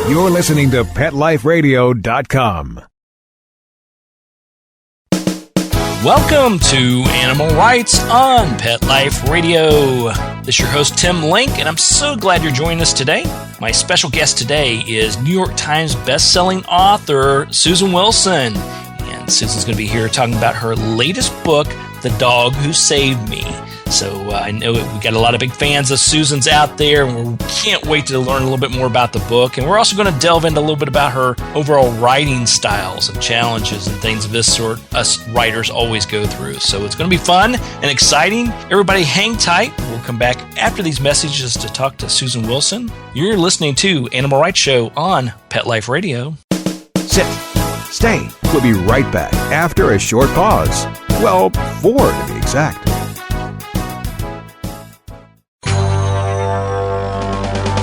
You're listening to PetLifeRadio.com. Welcome to Animal Rights on Pet Life Radio. This is your host, Tim Link, and I'm so glad you're joining us today. My special guest today is New York Times bestselling author Susan Wilson. And Susan's going to be here talking about her latest book, The Dog Who Saved Me. So I know we got a lot of big fans of Susan's out there, and we can't wait to learn a little bit more about the book. And we're also going to delve into a little bit about her overall writing styles and challenges and things of this sort us writers always go through. So it's going to be fun and exciting. Everybody hang tight. We'll come back after these messages to talk to Susan Wilson. You're listening to Animal Rights Show on Pet Life Radio. Sit. Stay. We'll be right back after a short pause. Well, 4 to be exact.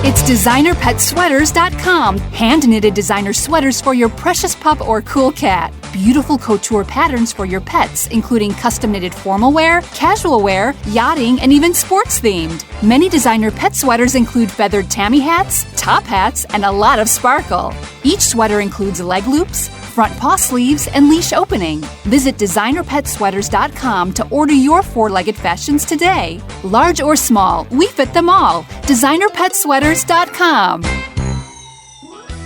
It's DesignerPetSweaters.com. Hand-knitted designer sweaters for your precious pup or cool cat. Beautiful couture patterns for your pets, including custom-knitted formal wear, casual wear, yachting, and even sports-themed. Many designer pet sweaters include feathered tammy hats, top hats, and a lot of sparkle. Each sweater includes leg loops, front paw sleeves, and leash opening. Visit DesignerPetSweaters.com to order your 4-legged fashions today. Large or small, we fit them all. DesignerPetSweaters.com.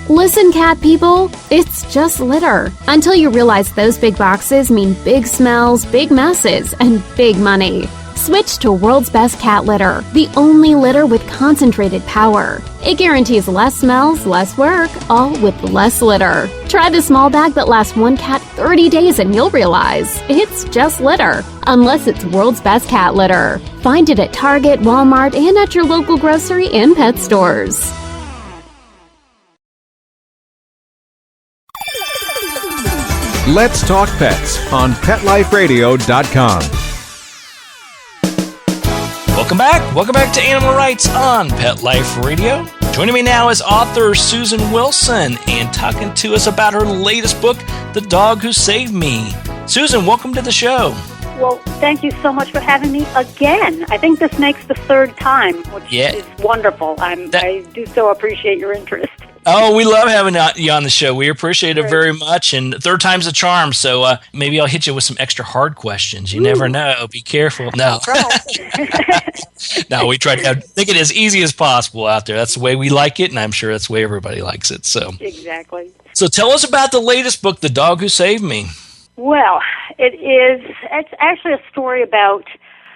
Listen, cat people, it's just litter. Until you realize those big boxes mean big smells, big messes, and big money. Switch to World's Best Cat Litter, the only litter with concentrated power. It guarantees less smells, less work, all with less litter. Try the small bag that lasts one cat 30 days and you'll realize it's just litter, unless it's World's Best Cat Litter. Find it at Target, Walmart, and at your local grocery and pet stores. Let's Talk Pets on PetLifeRadio.com. Welcome back. Welcome back to Animal Rights on Pet Life Radio. Joining me now is author Susan Wilson and talking to us about her latest book, The Dog Who Saved Me. Susan, welcome to the show. Well, thank you so much for having me again. I think this makes the 3rd time, which is wonderful. I do so appreciate your interest. Oh, we love having you on the show. We appreciate it very much. And 3rd time's a charm. So maybe I'll hit you with some extra hard questions. You never know. Be careful. No. No, we try to make it as easy as possible out there. That's the way we like it, and I'm sure that's the way everybody likes it. So exactly. So tell us about the latest book, The Dog Who Saved Me. Well, it's actually a story about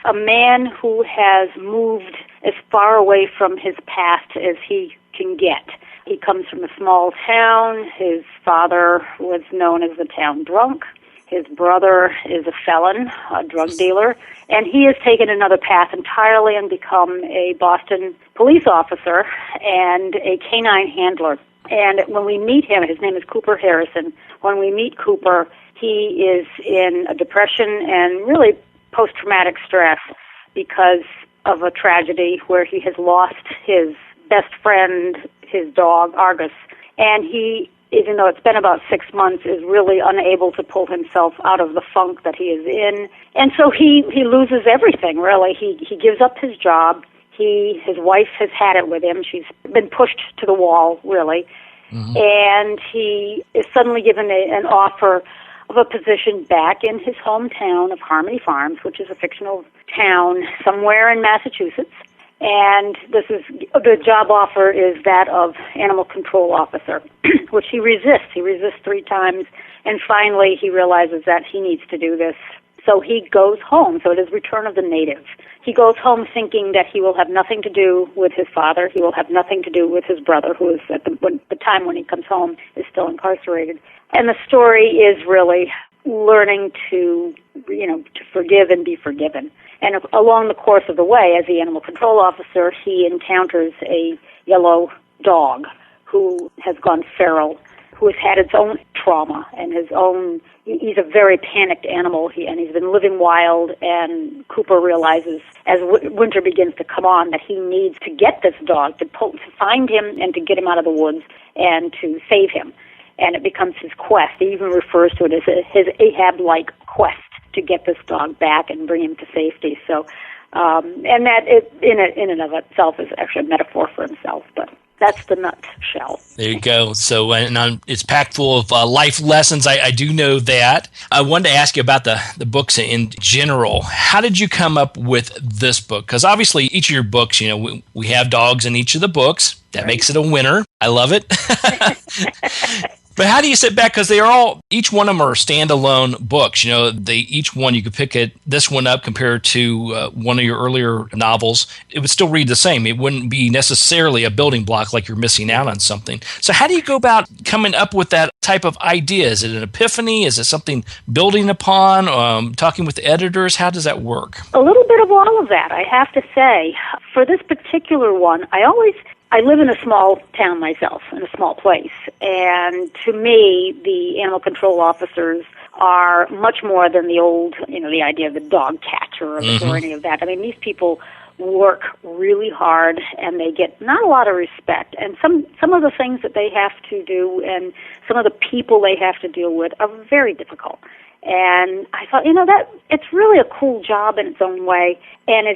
a man who has moved as far away from his past as he can get. He comes from a small town. His father was known as the town drunk. His brother is a felon, a drug dealer, and he has taken another path entirely and become a Boston police officer and a canine handler. And when we meet him, his name is Cooper Harrison. When we meet Cooper, he is in a depression and really post-traumatic stress because of a tragedy where he has lost his best friend, his dog, Argus. And he, even though it's been about 6 months, is really unable to pull himself out of the funk that he is in. And so he loses everything, really. He gives up his job. His wife has had it with him. She's been pushed to the wall, really. Mm-hmm. And he is suddenly given an offer of a position back in his hometown of Harmony Farms, which is a fictional town somewhere in Massachusetts. And the job offer is that of animal control officer, which he resists. He resists 3 times, and finally he realizes that he needs to do this. So he goes home. So it is Return of the Native. He goes home thinking that he will have nothing to do with his father. He will have nothing to do with his brother, who is at the time when he comes home is still incarcerated. And the story is really learning to forgive and be forgiven. And along the course of the way, as the animal control officer, he encounters a yellow dog who has gone feral, who has had its own trauma and his own. He's a very panicked animal, and he's been living wild. And Cooper realizes, as winter begins to come on, that he needs to get this dog, to find him and to get him out of the woods and to save him. And it becomes his quest. He even refers to it as his Ahab-like quest to get this dog back and bring him to safety. So, and that in and of itself is actually a metaphor for himself. But That's the nutshell. There you go. So it's packed full of life lessons. I do know that. I wanted to ask you about the books in general. How did you come up with this book? Because obviously each of your books, we have dogs in each of the books. That makes it a winner. I love it. But how do you sit back? Because each one of them are standalone books. Each one, you could pick this one up compared to one of your earlier novels. It would still read the same. It wouldn't be necessarily a building block like you're missing out on something. So how do you go about coming up with that type of idea? Is it an epiphany? Is it something building upon? Talking with the editors? How does that work? A little bit of all of that, I have to say. For this particular one, I live in a small town myself, in a small place, and to me, the animal control officers are much more than the old, the idea of the dog catcher or any of that. I mean, these people work really hard, and they get not a lot of respect, and some of the things that they have to do and some of the people they have to deal with are very difficult. And I thought, that it's really a cool job in its own way, and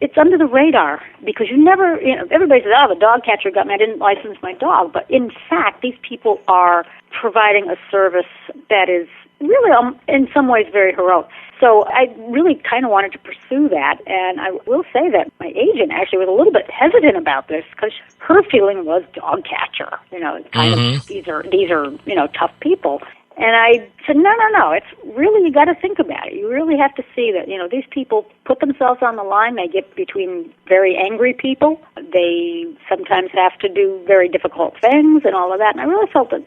it's under the radar because everybody says, the dog catcher got me, I didn't license my dog, but in fact, these people are providing a service that is really, in some ways, very heroic. So I really kind of wanted to pursue that, and I will say that my agent actually was a little bit hesitant about this because her feeling was dog catcher. These are tough people. And I said, no, it's really, you got to think about it. You really have to see that, these people put themselves on the line. They get between very angry people. They sometimes have to do very difficult things and all of that. And I really felt that,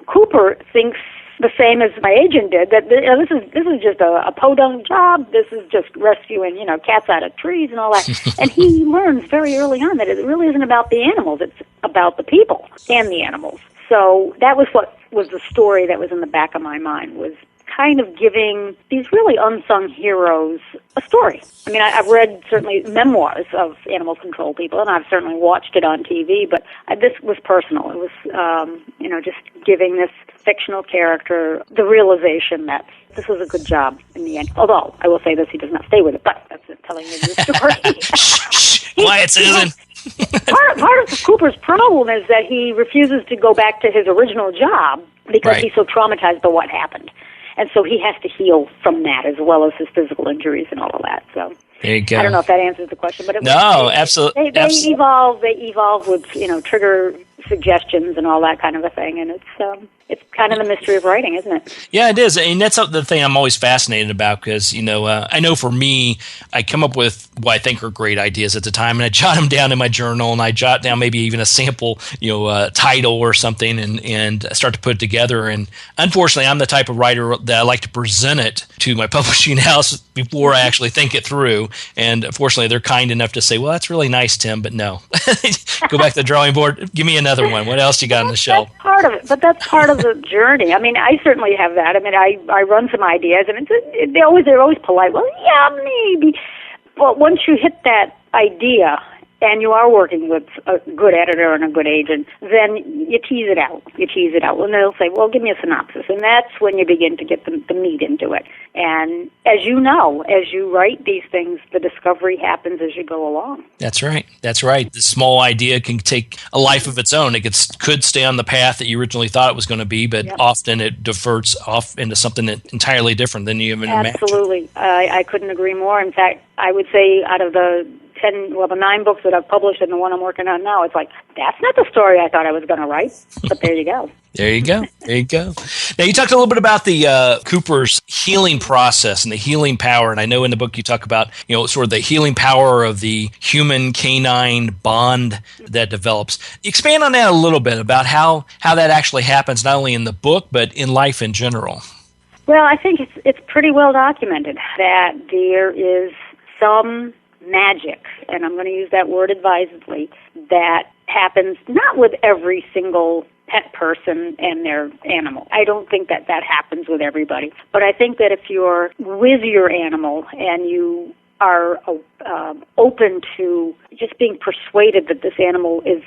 Cooper thinks the same as my agent did, that this is just a podunk job. This is just rescuing, cats out of trees and all that. And he learns very early on that it really isn't about the animals. It's about the people and the animals. So that was what was the story that was in the back of my mind, was kind of giving these really unsung heroes a story. I mean, I've read certainly memoirs of animal control people, and I've certainly watched it on TV, but this was personal. It was, just giving this fictional character the realization that this was a good job in the end. Although, I will say this, he does not stay with it, but that's telling you the story. Shh, quiet, Susan. Part of Cooper's problem is that he refuses to go back to his original job because he's so traumatized by what happened. And so he has to heal from that as well as his physical injuries and all of that. So there you go. I don't know if that answers the question, but absolutely. They evolve with trigger suggestions and all that kind of a thing, and it's kind of the mystery of writing, isn't it? Yeah, it is, and that's the thing I'm always fascinated about because I know for me, I come up with what I think are great ideas at the time, and I jot them down in my journal, and I jot down maybe even a sample, title or something, and start to put it together. And unfortunately, I'm the type of writer that I like to present it to my publishing house before I actually think it through. And unfortunately, they're kind enough to say, "Well, that's really nice, Tim, but no, go back to the drawing board. Give me another one. What else you got on the shelf?" That's part of it, but that's part of the journey. I mean, I certainly have that. I mean, I run some ideas, and they're always polite. Well, yeah, maybe. But once you hit that idea, and you are working with a good editor and a good agent, then you tease it out. And they'll say, well, give me a synopsis. And that's when you begin to get the meat into it. And as you know, as you write these things, the discovery happens as you go along. That's right. The small idea can take a life of its own. It could stay on the path that you originally thought it was going to be, but often it diverts off into something entirely different than you even imagined. Absolutely. I couldn't agree more. In fact, I would say out of the 9 books that I've published and the one I'm working on now, it's like, that's not the story I thought I was going to write, but there you go. There you go. Now, you talked a little bit about the Cooper's healing process and the healing power, and I know in the book you talk about, sort of the healing power of the human-canine bond that develops. Expand on that a little bit about how that actually happens, not only in the book, but in life in general. Well, I think it's pretty well documented that there is some magic, and I'm going to use that word advisedly, that happens not with every single pet person and their animal. I don't think that happens with everybody. But I think that if you're with your animal and you are open to just being persuaded that this animal is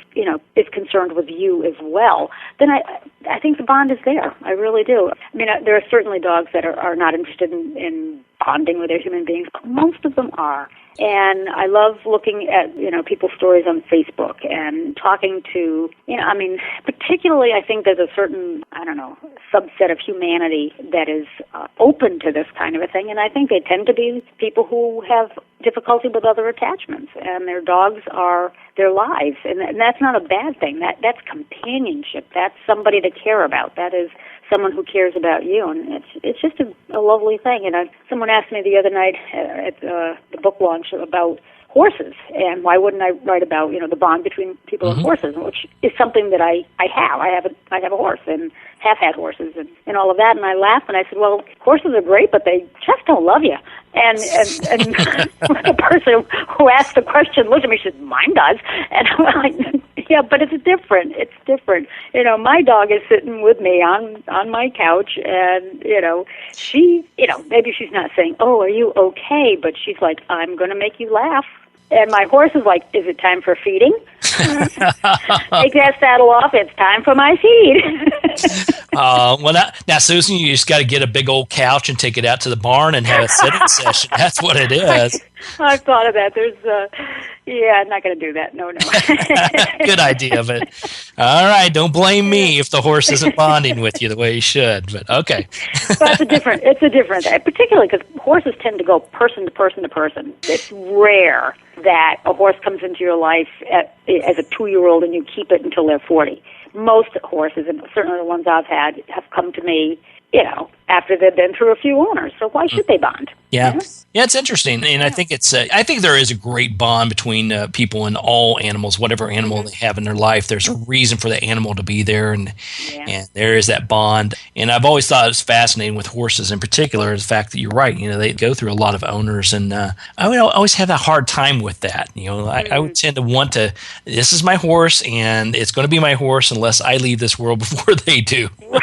concerned with you as well, then I think the bond is there. I really do. I mean, there are certainly dogs that are not interested in bonding with their human beings, but most of them are. And I love looking at, people's stories on Facebook and talking to, particularly I think there's a certain, subset of humanity that is open to this kind of a thing. And I think they tend to be people who have difficulty with other attachments, and their dogs are their lives. And that's not a bad thing. That's companionship. That's somebody to care about. That is someone who cares about you, and it's just a lovely thing. And someone asked me the other night at the book launch about horses, and why wouldn't I write about the bond between people and horses, which is something that I have. I have a horse and have had horses and all of that. And I laughed and I said, well, horses are great, but they just don't love you. And the person who asked the question looked at me and said, mine does. And I'm like, yeah, but it's different. It's different. My dog is sitting with me on my couch, and, she, maybe she's not saying, oh, are you okay? But she's like, I'm going to make you laugh. And my horse is like, is it time for feeding? Take that saddle off. It's time for my feed. Now, Susan, you just got to get a big old couch and take it out to the barn and have a sitting session. That's what it is. I've thought of that. I'm not going to do that. No. Good idea of it. All right, don't blame me if the horse isn't bonding with you the way he should. But okay. But it's a different thing, particularly because horses tend to go person to person to person. It's rare that a horse comes into your life as a 2-year-old and you keep it until they're 40. Most horses, and certainly the ones I've had, have come to me, after they've been through a few owners. So why should they bond? Yeah. Yeah, it's interesting. And I think I think there is a great bond between people and all animals, whatever animal they have in their life. There's a reason for the animal to be there, and there is that bond. And I've always thought it was fascinating with horses in particular, the fact that you're right. They go through a lot of owners, and I would always have a hard time with that. I would tend to want to, this is my horse, and it's going to be my horse unless I leave this world before they do. Right.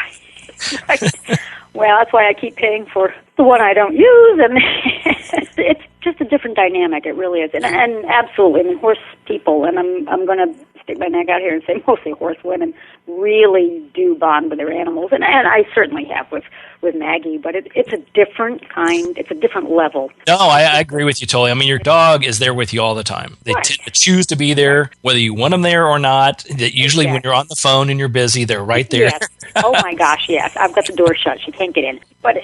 Well, that's why I keep paying for the one I don't use, and it's just a different dynamic. It really is, and absolutely, horse people, and I'm going to stick my neck out here and say mostly horse women really do bond with their animals, and I certainly have with Maggie, but it's a different kind, it's a different level. No, I agree with you totally. I mean, your dog is there with you all the time. They tend to choose to be there, whether you want them there or not. Usually when you're on the phone and you're busy, they're right there. Yes. Oh my gosh, yes. I've got the door shut. She can't get in. But,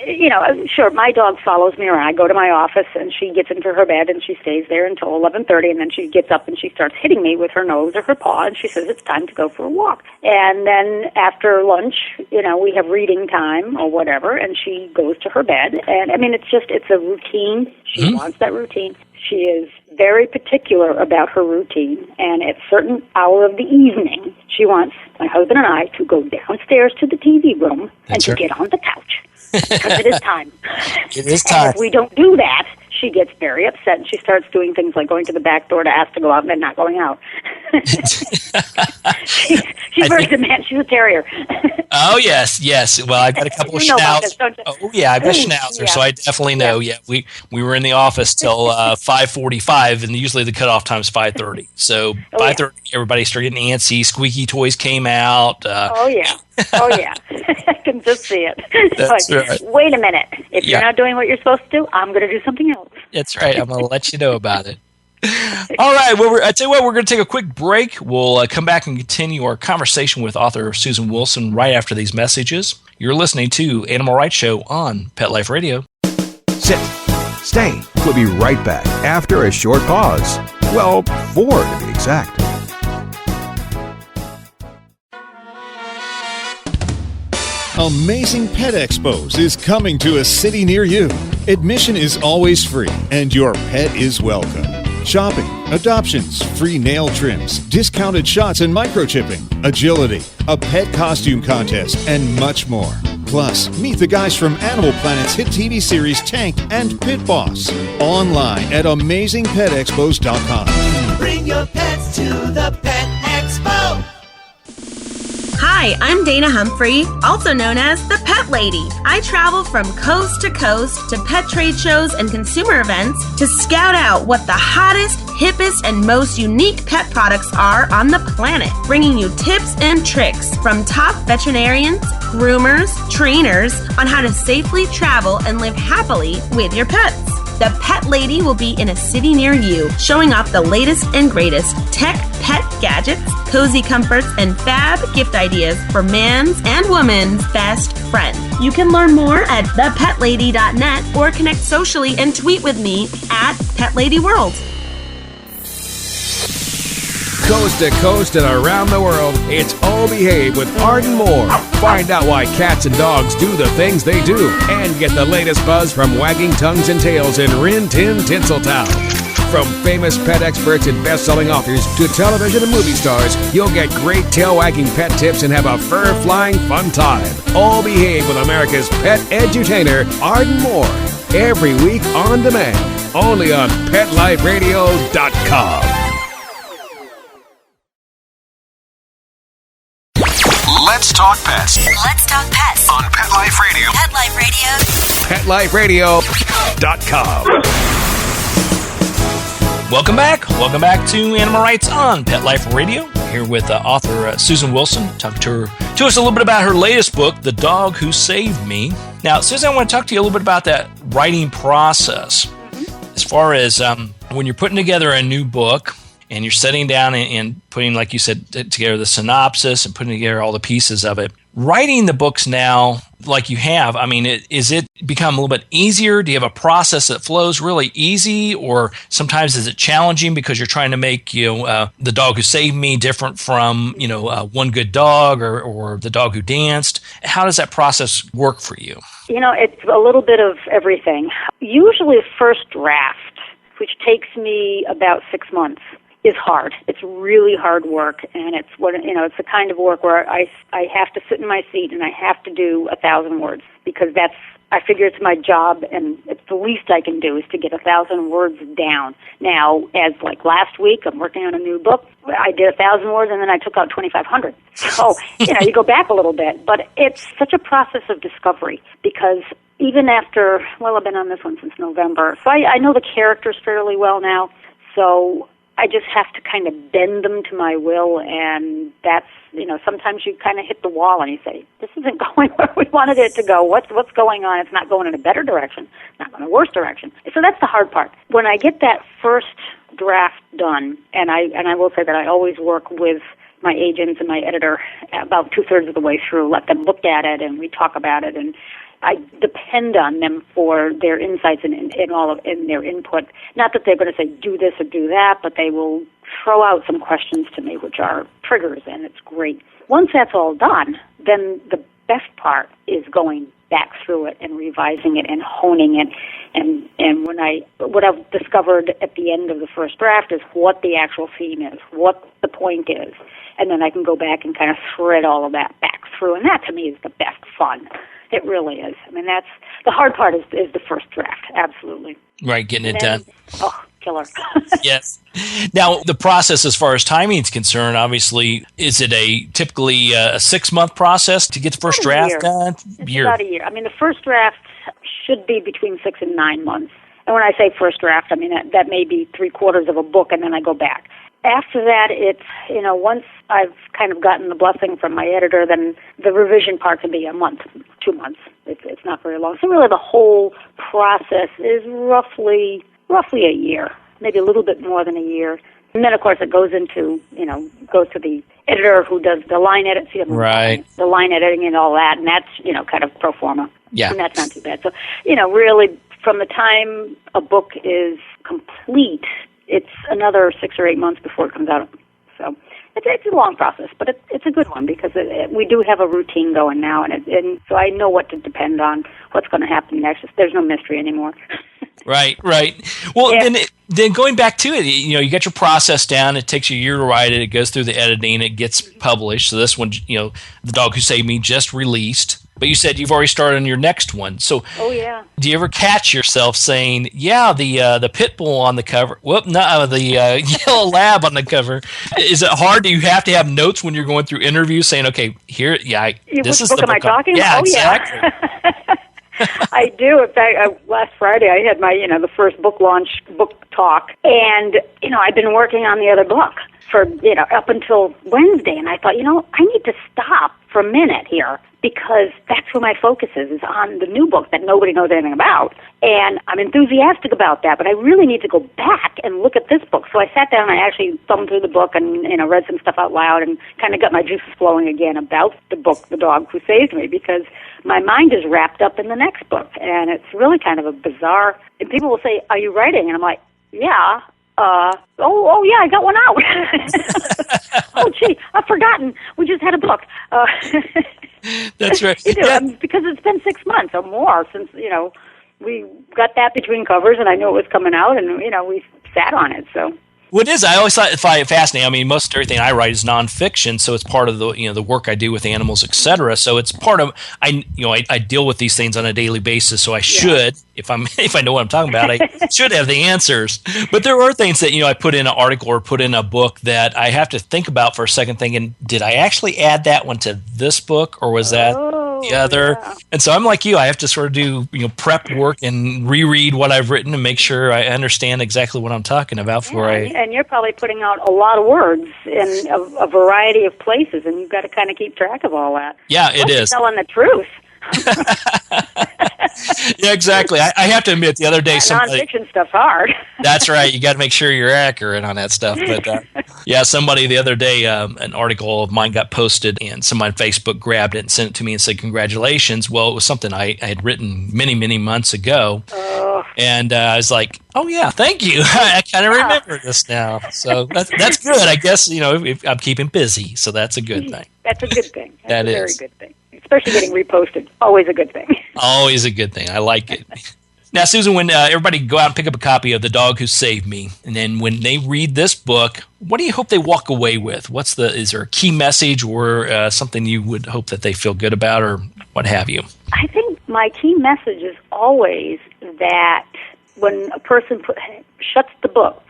sure, my dog follows me around. I go to my office, and she gets into her bed, and she stays there until 11:30, and then she gets up, and she starts hitting me with her nose or her paw, and she says it's time to go for a walk. And then after lunch, we have reading time or whatever, and she goes to her bed. And, I mean, it's a routine. She wants that routine. She is very particular about her routine, and at a certain hour of the evening, she wants my husband and I to go downstairs to the TV room and to get on the couch. Because it is time. It is time. And if we don't do that, she gets very upset, and she starts doing things like going to the back door to ask to go out and then not going out. She's very demanding. She's a terrier. Oh, yes. Well, I've got a couple of schnauzers. Oh, yeah, I've got schnauzers, so I definitely know. Yeah, we were in the office till 5:45, and usually the cutoff time is 5:30. So 5:30, everybody started getting antsy. Squeaky toys came out. Oh, yeah. I can just see it. That's right. Wait a minute. If you're not doing what you're supposed to do, I'm going to do something else. That's right. I'm going to let you know about it. All right. Well, I tell you what, we're going to take a quick break. We'll come back and continue our conversation with author Susan Wilson right after these messages. You're listening to Animal Rights Show on Pet Life Radio. Sit. Stay. We'll be right back after a short pause. Well, 4 to be exact. Amazing Pet Expos is coming to a city near you. Admission is always free, and your pet is welcome. Shopping, adoptions, free nail trims, discounted shots and microchipping, agility, a pet costume contest, and much more. Plus, meet the guys from Animal Planet's hit TV series Tank and Pit Boss. Online at AmazingPetExpos.com. Bring your pets to the Pet Expo. Hi, Hi, I'm Dana Humphrey, also known as the Pet Lady. I travel from coast to coast to pet trade shows and consumer events to scout out what the hottest, hippest, and most unique pet products are on the planet, bringing you tips and tricks from top veterinarians, groomers, trainers on how to safely travel and live happily with your pets. The Pet Lady will be in a city near you, showing off the latest and greatest tech pet gadgets, cozy comforts, and fab gift ideas for man's and woman's best friend. You can learn more at thepetlady.net or connect socially and tweet with me at PetLadyWorld. Coast to coast and around the world, it's All Behave with Arden Moore. Find out why cats and dogs do the things they do and get the latest buzz from wagging tongues and tails in Rin Tin Tinseltown. From famous pet experts and best-selling authors to television and movie stars, you'll get great tail-wagging pet tips and have a fur-flying fun time. All Behave with America's pet edutainer, Arden Moore. Every week on demand, only on PetLifeRadio.com. Let's talk pets. Let's talk pets On Pet Life Radio. Pet Life Radio. PetLifeRadio.com. Welcome back. Welcome back to Animal Rights on Pet Life Radio. Here with author Susan Wilson. Talk to us a little bit about her latest book, The Dog Who Saved Me. Now, Susan, I want to talk to you a little bit about that writing process. As far as when you're putting together a new book, and you're sitting down and putting, like you said, together the synopsis and putting together all the pieces of it. Writing the books now, like you have, I mean, is it become a little bit easier? Do you have a process that flows really easy? Or sometimes is it challenging because you're trying to make, The Dog Who Saved Me different from, One Good Dog or The Dog Who Danced? How does that process work for you? It's a little bit of everything. Usually first draft, which takes me about 6 months, is hard. It's really hard work, and it's it's the kind of work where I have to sit in my seat and I have to do 1,000 words because I figure it's my job, and it's the least I can do is to get 1,000 words down. Now, as like last week, I'm working on a new book. I did 1,000 words, and then I took out 2,500. So you go back a little bit, but it's such a process of discovery because even after I've been on this one since November, so I know the characters fairly well now. So I just have to kind of bend them to my will, and that's, sometimes you kind of hit the wall and you say, this isn't going where we wanted it to go. What's going on? It's not going in a better direction. It's not going in a worse direction. So that's the hard part. When I get that first draft done, and I will say that I always work with my agents and my editor about 2/3 of the way through, let them look at it, and we talk about it, and I depend on them for their insights and their input. Not that they're going to say do this or do that, but they will throw out some questions to me, which are triggers, and it's great. Once that's all done, then the best part is going back through it and revising it and honing it. And what I've discovered at the end of the first draft is what the actual theme is, what the point is, and then I can go back and kind of thread all of that back through, and that to me is the best fun. It really is. I mean, that's the hard part is the first draft. Absolutely. Right, getting it done. Oh, killer. Yes. Now, the process as far as timing is concerned, obviously, is it typically a 6-month process to get the first draft done? It's about a year. I mean, the first draft should be between 6 and 9 months. And when I say first draft, I mean that may be 3/4 of a book, and then I go back. After that, it's, once I've kind of gotten the blessing from my editor, then the revision part can be a month, 2 months. It's not very long. So really the whole process is roughly a year, maybe a little bit more than a year. And then, of course, it goes into, goes to the editor who does the line edits, right. The line editing and all that, and that's, kind of pro forma. Yeah. And that's not too bad. So, really, from the time a book is complete, it's another 6 or 8 months before it comes out. So it's a long process, but it's a good one because we do have a routine going now, and so I know what to depend on, what's going to happen next. There's no mystery anymore. Right. Well, Yeah. then going back to it, you got your process down. It takes you a year to write it. It goes through the editing. It gets published. So this one, The Dog Who Saved Me just released. But you said you've already started on your next one. So, Oh yeah. do you ever catch yourself saying, "Yeah, the pit bull on the cover"? The yellow lab on the cover. Is it hard? Do you have to have notes when you're going through interviews, saying, "Okay, here, this is book the am I book." talking? Yeah, Oh, exactly. Yeah. I do. In fact, last Friday I had my, the first book talk, and I've been working on the other book for up until Wednesday, and I thought, I need to stop for a minute here because that's where my focus is on the new book that nobody knows anything about, and I'm enthusiastic about that, but I really need to go back and look at this book. So I sat down and I actually thumbed through the book and read some stuff out loud and kind of got my juices flowing again about the book, The Dog Who Saved Me, because my mind is wrapped up in the next book, and it's really kind of a bizarre. And people will say, "Are you writing?" And I'm like, "Yeah." Yeah, I got one out. Oh, gee, I've forgotten. We just had a book. That's right. Because it's been 6 months or more since we got that between covers, and I knew it was coming out, and we sat on it. So. What is? I always find it fascinating. I mean, most everything I write is nonfiction, so it's part of the the work I do with animals, etc. So it's part of I deal with these things on a daily basis. So I should, if I know what I'm talking about, I should have the answers. But there are things that I put in an article or put in a book that I have to think about for a second, thinking, did I actually add that one to this book, or was that the other? Yeah. And so I'm like you. I have to sort of do prep work and reread what I've written and make sure I understand exactly what I'm talking about before And you're probably putting out a lot of words in a variety of places, and you've got to kind of keep track of all that. Yeah, it is. Telling the truth. Yeah, exactly. I have to admit, the other day, nonfiction stuff's hard. That's right. You got to make sure you're accurate on that stuff. But somebody the other day, an article of mine got posted, and somebody on Facebook grabbed it and sent it to me and said, "Congratulations." Well, it was something I had written many, many months ago. And I was like, "Oh yeah, thank you. I kind of remember this now." So that's good. I guess if I'm keeping busy, so that's a good thing. That's a good thing. That's a very good thing. Especially getting reposted, always a good thing. Always a good thing. I like it. Now, Susan, when everybody go out and pick up a copy of The Dog Who Saved Me, and then when they read this book, what do you hope they walk away with? Is there a key message or something you would hope that they feel good about, or what have you? I think my key message is always that when a person shuts the book,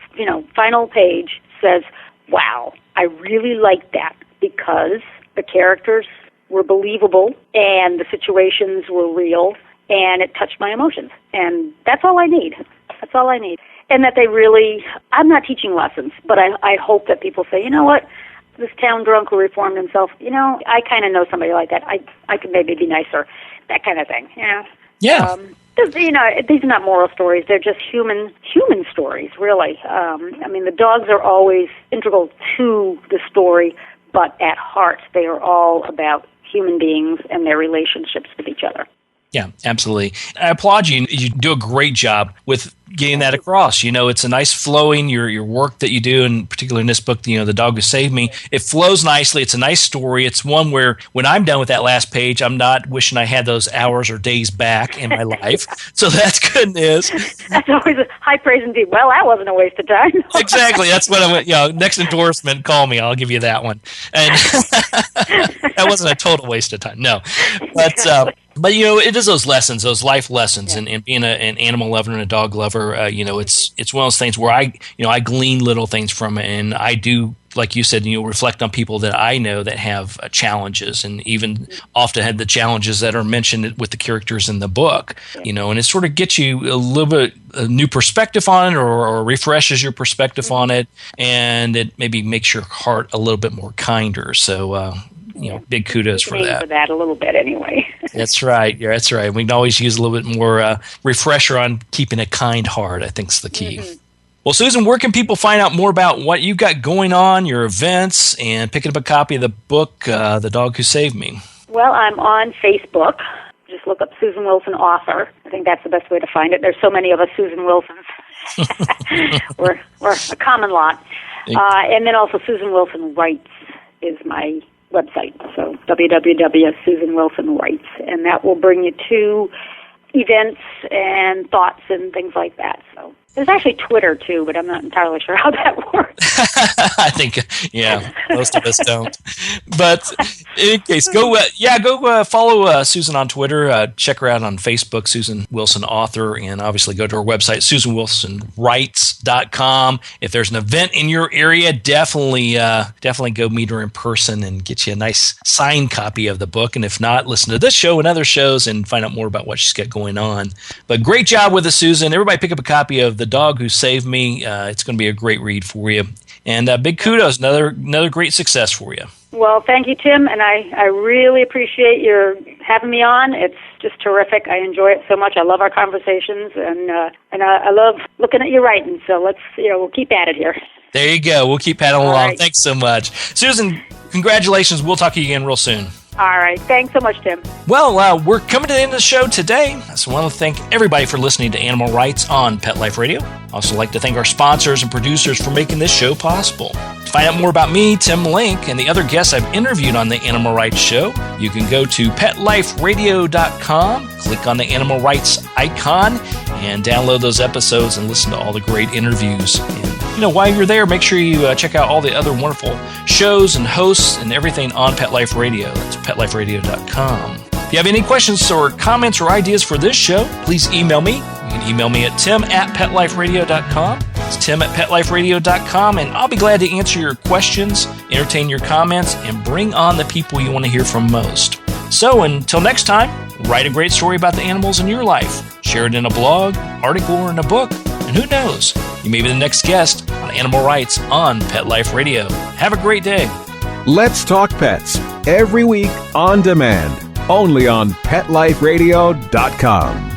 final page, says, "Wow, I really liked that because the characters were believable and the situations were real and it touched my emotions." And that's all I need. That's all I need. And that they really, I'm not teaching lessons, but I hope that people say, "You know what, this town drunk who reformed himself, I kind of know somebody like that. I could maybe be nicer." That kind of thing, Yeah. These are not moral stories. They're just human stories, really. The dogs are always integral to the story, but at heart, they are all about human beings and their relationships with each other. Yeah, absolutely. I applaud you. You do a great job with getting that across. It's a nice flowing, your work that you do, and particularly in this book, The Dog Who Saved Me, it flows nicely. It's a nice story. It's one where when I'm done with that last page, I'm not wishing I had those hours or days back in my life. So that's good news. That's always a high praise indeed. Well, that wasn't a waste of time. Exactly. That's what I went, next endorsement, call me. I'll give you that one. And that wasn't a total waste of time. No. But it is those lessons, those life lessons, and being an animal lover and a dog lover. It's one of those things where I glean little things from it, and I do, like you said, reflect on people that I know that have challenges, and even often had the challenges that are mentioned with the characters in the book. And it sort of gets you a little bit a new perspective on it, or refreshes your perspective on it, and it maybe makes your heart a little bit more kinder. So. Big kudos for that. For that a little bit, anyway. That's right. Yeah, that's right. We can always use a little bit more refresher on keeping a kind heart, I think is the key. Mm-hmm. Well, Susan, where can people find out more about what you've got going on, your events, and picking up a copy of the book, The Dog Who Saved Me? Well, I'm on Facebook. Just look up Susan Wilson Author. I think that's the best way to find it. There's so many of us Susan Wilsons. we're a common lot. And then also Susan Wilson Writes is my website, so www.susanwilsonwrites, and that will bring you to events and thoughts and things like that. So there's actually Twitter too, but I'm not entirely sure how that works. I think, most of us don't. But in any case, go follow Susan on Twitter. Check her out on Facebook, Susan Wilson Author, and obviously go to her website, SusanWilsonWrites.com. If there's an event in your area, definitely go meet her in person and get you a nice signed copy of the book. And if not, listen to this show and other shows and find out more about what she's got going on. But great job with it, Susan. Everybody pick up a copy of The Dog Who Saved Me. It's going to be a great read for you. And big kudos, another great success for you. Well, thank you, Tim, and I really appreciate your having me on. It's just terrific. I enjoy it so much. I love our conversations, and I love looking at your writing. So we'll keep at it here. There you go. We'll keep paddling along. Right. Thanks so much, Susan. Congratulations. We'll talk to you again real soon. All right. Thanks so much, Tim. Well, we're coming to the end of the show today. So I want to thank everybody for listening to Animal Rights on Pet Life Radio. I also like to thank our sponsors and producers for making this show possible. To find out more about me, Tim Link, and the other guests I've interviewed on the Animal Rights Show, you can go to PetLifeRadio.com, click on the Animal Rights icon, and download those episodes and listen to all the great interviews. And while you're there, make sure you check out all the other wonderful shows and hosts and everything on Pet Life Radio. That's PetLifeRadio.com. If you have any questions or comments or ideas for this show, please email me. You can email me at tim@PetLifeRadio.com. It's tim@PetLifeRadio.com, and I'll be glad to answer your questions, entertain your comments, and bring on the people you want to hear from most. So until next time, write a great story about the animals in your life. Share it in a blog, article, or in a book. And who knows, you may be the next guest on Animal Rights on Pet Life Radio. Have a great day. Let's Talk Pets, every week on demand, only on PetLifeRadio.com.